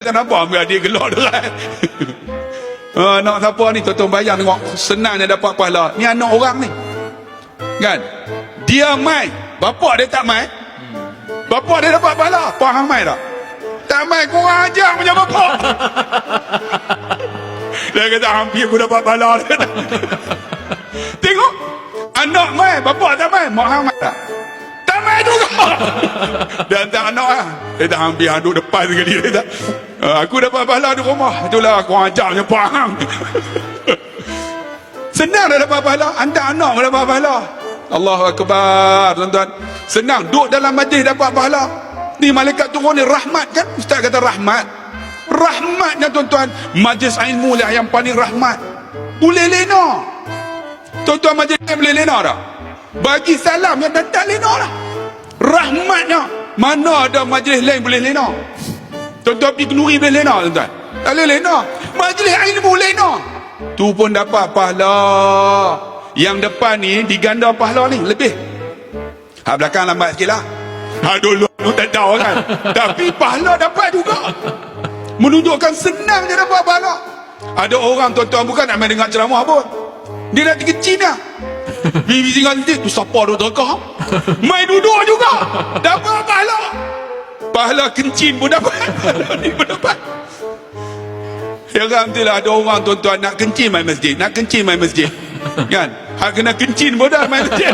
Tak nampak ambil dia gelak dah. Nak siapa ni tuan-tuan bayang tengok senang dia dapat pahala. Ni anak orang ni. Kan? Dia mai, bapak dia tak mai. Bapak dia dapat pahala. Faham mai tak? Tak mai kurang ajar punya bapak. Dia kata hampir aku dapat pahala. Tengok anak mai, bapak tak mai. Mak hang mai tak? Tak mai juga. Dia hantar anak lah. Dia tak hampir duduk depan sekali. Dia tak, aku dapat pahala di rumah. Itulah aku ajarnya faham. Senang dah dapat pahala. Hantar anak pun dapat pahala. Allahu Akbar, tuan-tuan. Senang duduk dalam majlis dapat pahala. Ni malaikat turun ni rahmat kan? Ustaz kata rahmat. Rahmatnya tuan-tuan, majlis ilmu lah yang paling rahmat. Boleh lena. Tuan-tuan majlis boleh lena tak? Bagi salam yang tak lena lah. Rahmatnya. Mana ada majlis lain boleh lena? Tuan-tuan pergi kenduri boleh lena tuan-tuan? Tak boleh lena. Majlis ilmu lena. Tu pun dapat pahala. Yang depan ni diganda pahala ni lebih. Hak belakang lambat sikit lah. Dulu tak tahu kan. Tapi pahala dapat juga. Menunjukkan senang dia dapat pahala. Ada orang tuan-tuan bukan nak main dengar ceramah pun. Dia dah kecil dah. Bibi singgah nanti tu siapa tu terkah. Main duduk juga. Dapat pahala. Pahala kencing pun dapat. Pahala ni pun dapat. Heran tu lah ada orang tuan-tuan nak kencing main masjid. Nak kencing main masjid. Kan? Hak kena kencing pun dah main masjid.